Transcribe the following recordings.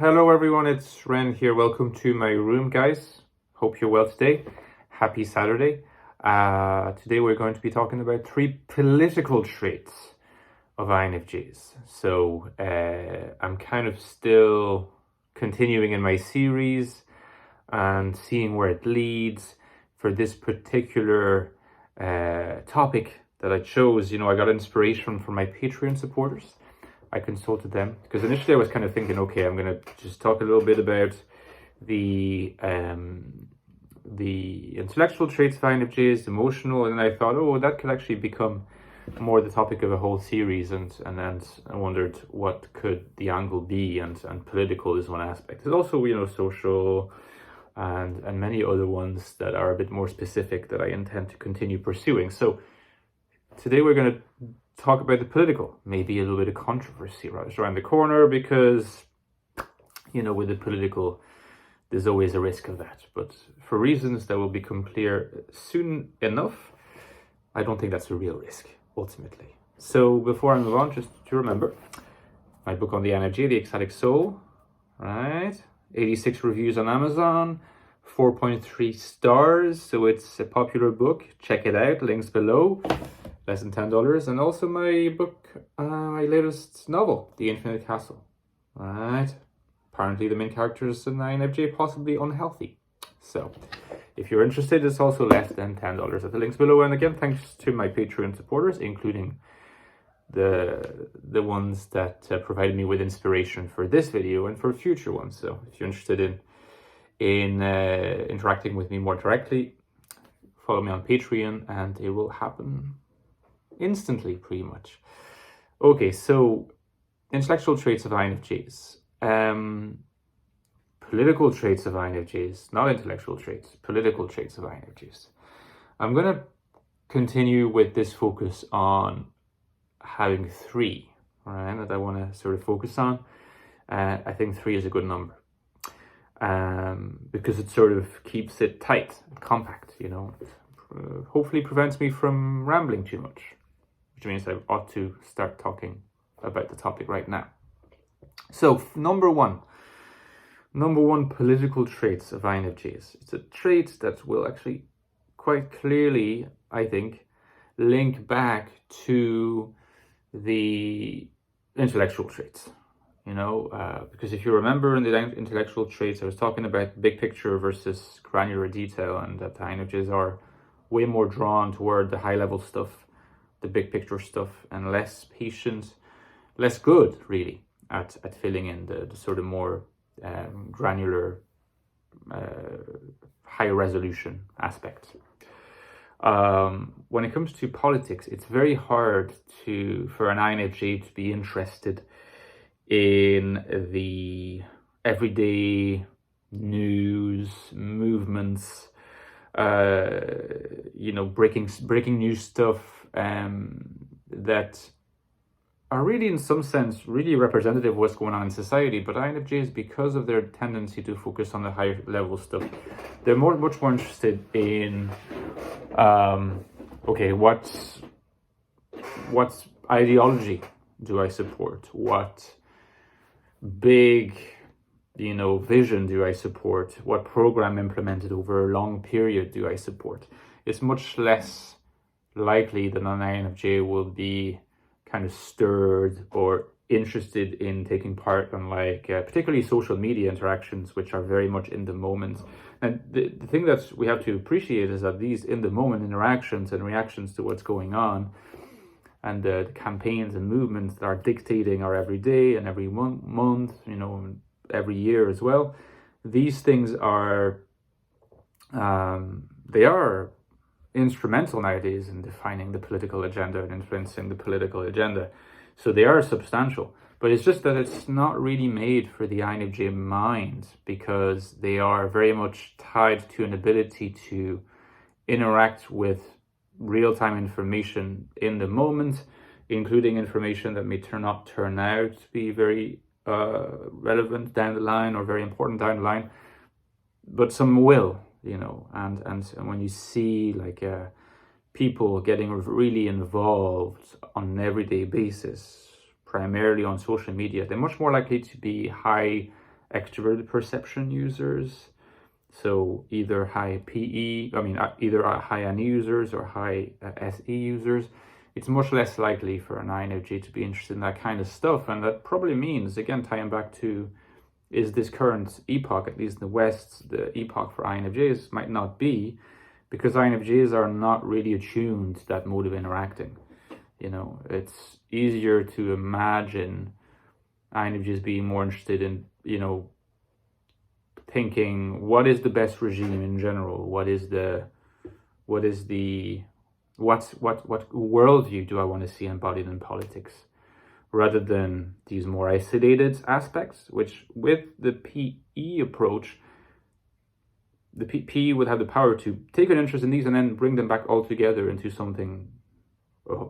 Hello everyone, it's Ren here. Welcome to my room, guys. Hope you're well today. Happy Saturday. Today we're going to be talking about 3 political traits of INFJs. So I'm kind of still continuing in my series and seeing where it leads. For this particular topic that I chose, I got inspiration from my Patreon supporters. I consulted them because initially I was kind of thinking, okay, I'm going to just talk a little bit about the intellectual traits of INFJs, emotional, and then I thought, oh, that could actually become more the topic of a whole series, and then I wondered what could the angle be, and political is one aspect. There's also, social and many other ones that are a bit more specific that I intend to continue pursuing. So today we're going to talk about the political, maybe a little bit of controversy right around the corner, because with the political there's always a risk of that, but for reasons that will become clear soon enough, I don't think that's a real risk ultimately. So before I move on, just to remember my book on the INFJ, the Ecstatic Soul, right? 86 reviews on Amazon, 4.3 stars, so it's a popular book. Check it out, links below. Less than $10. And also my book, my latest novel, The Infinite Castle. Right? Apparently the main character is an INFJ, possibly unhealthy. So if you're interested, it's also less than $10 at the links below. And again, thanks to my Patreon supporters, including the ones that provided me with inspiration for this video and for future ones. So if you're interested in interacting with me more directly, follow me on Patreon and it will happen instantly, pretty much. Okay, so intellectual traits of INFJs. Political traits of INFJs, not intellectual traits, political traits of INFJs. I'm going to continue with this focus on having 3, right, that I want to sort of focus on. I think 3 is a good number because it sort of keeps it tight, compact, hopefully prevents me from rambling too much, which means I ought to start talking about the topic right now. So number one, political traits of INFJs. It's a trait that will actually quite clearly, I think, link back to the intellectual traits, because if you remember in the intellectual traits, I was talking about big picture versus granular detail, and that the INFJs are way more drawn toward the high level stuff, the big picture stuff, and less patient, less good really at filling in the sort of more granular, high resolution aspects. When it comes to politics, it's very hard for an INFJ to be interested in the everyday news, movements, breaking news stuff that are really, in some sense, really representative of what's going on in society. But INFJs, because of their tendency to focus on the high level stuff, they're much more interested in what's ideology do I support? What big vision do I support? What program implemented over a long period do I support? It's much less likely that an INFJ will be kind of stirred or interested in taking part on particularly social media interactions, which are very much in the moment. And the thing that we have to appreciate is that these in the moment interactions and reactions to what's going on, and the campaigns and movements that are dictating our every day and every month, every year as well, these things are they are instrumental nowadays in defining the political agenda and influencing the political agenda. So they are substantial, but it's just that it's not really made for the INFJ mind, because they are very much tied to an ability to interact with real-time information in the moment, including information that may turn out to be very relevant down the line or very important down the line, but some will, and when you see people getting really involved on an everyday basis, primarily on social media, they're much more likely to be high extroverted perception users. So either high PE, either high N users or high SE users. It's much less likely for an INFJ to be interested in that kind of stuff. And that probably means, again, tying back to, is this current epoch, at least in the West, the epoch for INFJs might not be, because INFJs are not really attuned to that mode of interacting. It's easier to imagine INFJs being more interested in, thinking, what is the best regime in general? What worldview do I want to see embodied in politics? Rather than these more isolated aspects, which with the PE approach, the PE would have the power to take an interest in these and then bring them back all together into something,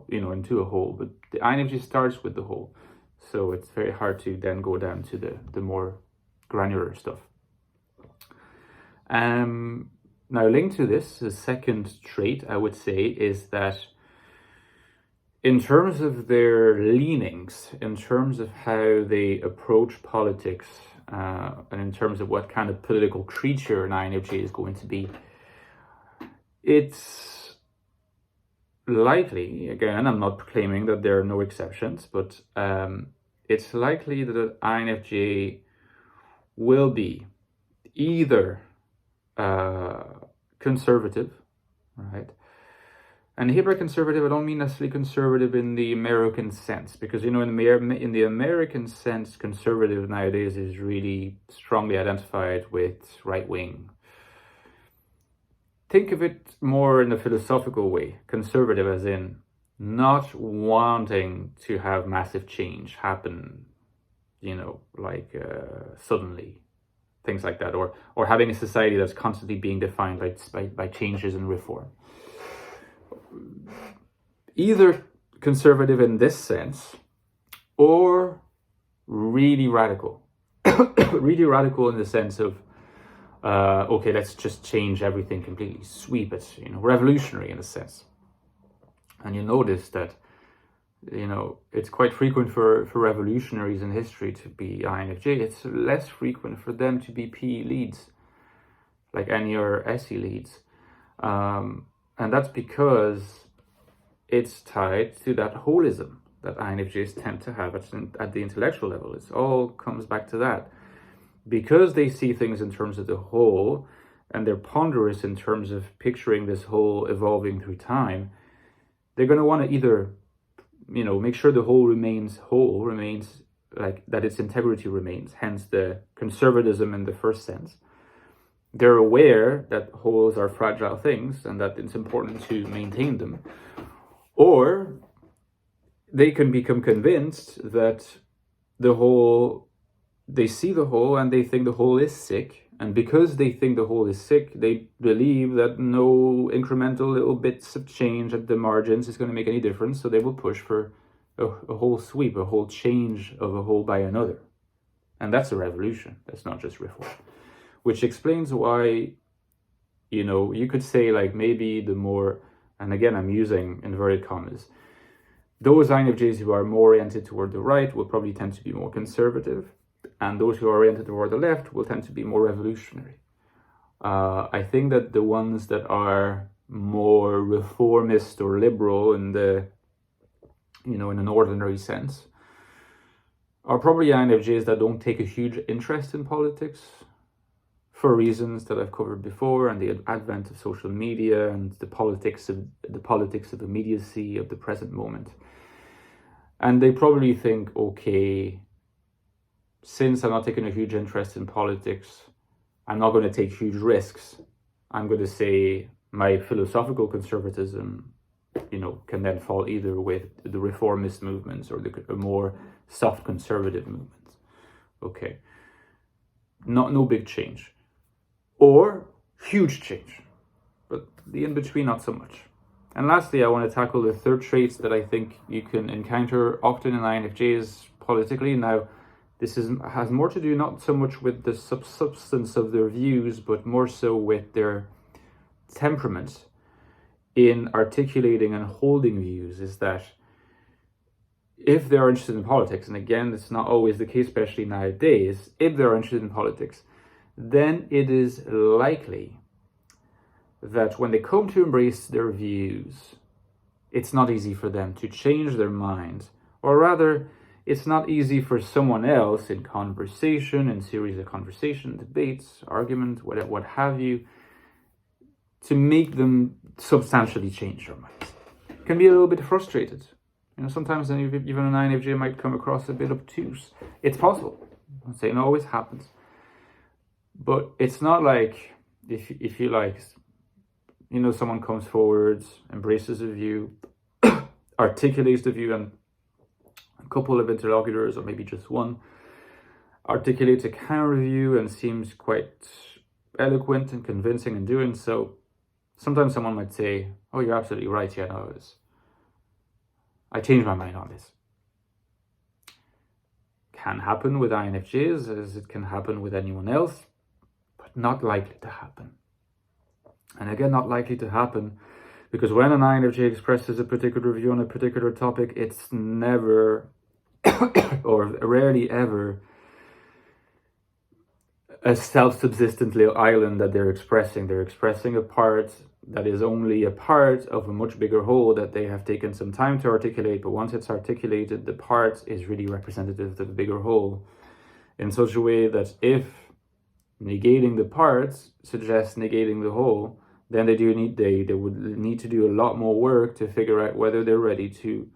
into a whole. But the INFJ starts with the whole. So it's very hard to then go down to the more granular stuff. Now, linked to this, the second trait I would say is that in terms of their leanings, in terms of how they approach politics, and in terms of what kind of political creature an INFJ is going to be, it's likely, again, I'm not claiming that there are no exceptions, but it's likely that an INFJ will be either conservative, right? And here by conservative, I don't mean necessarily conservative in the American sense, because in the American sense, conservative nowadays is really strongly identified with right wing. Think of it more in a philosophical way. Conservative as in not wanting to have massive change happen, suddenly, things like that, or having a society that's constantly being defined by changes and reform. Either conservative in this sense, or really radical. Really radical in the sense of, okay, let's just change everything completely, sweep it, revolutionary in a sense. And you notice that, it's quite frequent for revolutionaries in history to be INFJ. It's less frequent for them to be PE leads, like NE or SE leads. And that's because it's tied to that holism that INFJs tend to have at the intellectual level. It all comes back to that. Because they see things in terms of the whole, and they're ponderous in terms of picturing this whole evolving through time, they're going to want to either, make sure the whole remains like that, its integrity remains, hence the conservatism in the first sense. They're aware that wholes are fragile things and that it's important to maintain them. Or they can become convinced that they see the whole and they think the whole is sick. And because they think the whole is sick, they believe that no incremental little bits of change at the margins is going to make any difference. So they will push for a whole sweep, a whole change of a whole by another. And that's a revolution. That's not just reform. Which explains why, you could say like maybe the more, and again, I'm using inverted commas, those INFJs who are more oriented toward the right will probably tend to be more conservative. And those who are oriented toward the left will tend to be more revolutionary. I think that the ones that are more reformist or liberal in in an ordinary sense, are probably INFJs that don't take a huge interest in politics for reasons that I've covered before, and the advent of social media and the politics of immediacy of the present moment. And they probably think, okay, since I'm not taking a huge interest in politics, I'm not going to take huge risks. I'm going to say my philosophical conservatism, can then fall either with the reformist movements or the more soft conservative movements. Okay. No big change. Or huge change. But the in-between, not so much. And lastly, I want to tackle the third traits that I think you can encounter often in INFJs politically. Now, this has more to do not so much with the substance of their views, but more so with their temperament in articulating and holding views, is that if they're interested in politics, and again, it's not always the case, especially nowadays, if they're interested in politics, then it is likely that when they come to embrace their views, it's not easy for them to change their mind, or rather, it's not easy for someone else in conversation, in series of conversation, debates, argument, what have you, to make them substantially change their minds. Can be a little bit frustrated. You know, sometimes even an INFJ might come across a bit obtuse. It's possible. I'm saying it always happens. But it's not like if you like, you know, someone comes forward, embraces a view, articulates the view, and a couple of interlocutors, or maybe just one, articulates a counter view and seems quite eloquent and convincing in doing so. Sometimes someone might say, "Oh, you're absolutely right. Yeah, no, I changed my mind on this." Can happen with INFJs, as it can happen with anyone else, but not likely to happen. And again, not likely to happen because when an INFJ expresses a particular view on a particular topic, it's never or rarely ever a self-subsistent little island that they're expressing. They're expressing a part that is only a part of a much bigger whole that they have taken some time to articulate, but once it's articulated, the part is really representative of the bigger whole in such a way that if negating the parts suggests negating the whole, then they would need to do a lot more work to figure out whether they're ready to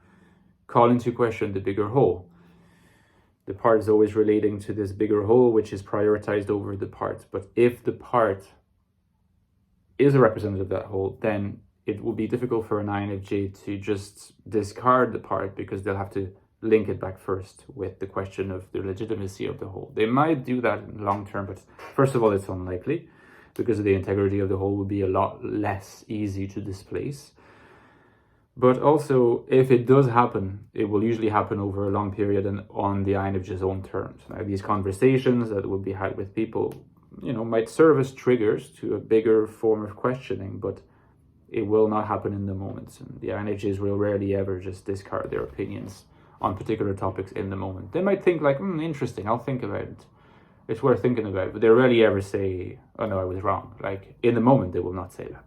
call into question the bigger whole. The part is always relating to this bigger whole, which is prioritized over the part. But if the part is a representative of that whole, then it will be difficult for an INFJ to just discard the part because they'll have to link it back first with the question of the legitimacy of the whole. They might do that in the long term, but first of all, it's unlikely because the integrity of the whole will be a lot less easy to displace. But also, if it does happen, it will usually happen over a long period and on the INFJ's own terms. Now, these conversations that will be had with people, you know, might serve as triggers to a bigger form of questioning, but it will not happen in the moment. And the INFJs will rarely ever just discard their opinions on particular topics in the moment. They might think like, interesting, I'll think about it. It's worth thinking about, but they rarely ever say, "Oh no, I was wrong." Like in the moment, they will not say that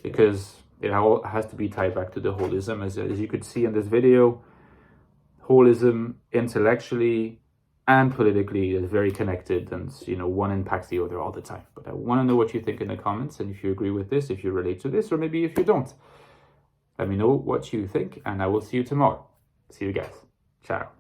because it all has to be tied back to the holism. As you could see in this video, holism intellectually and politically is very connected, and you know, one impacts the other all the time. But I want to know what you think in the comments, and if you agree with this, if you relate to this, or maybe if you don't. Let me know what you think, and I will see you tomorrow. See you guys. Ciao.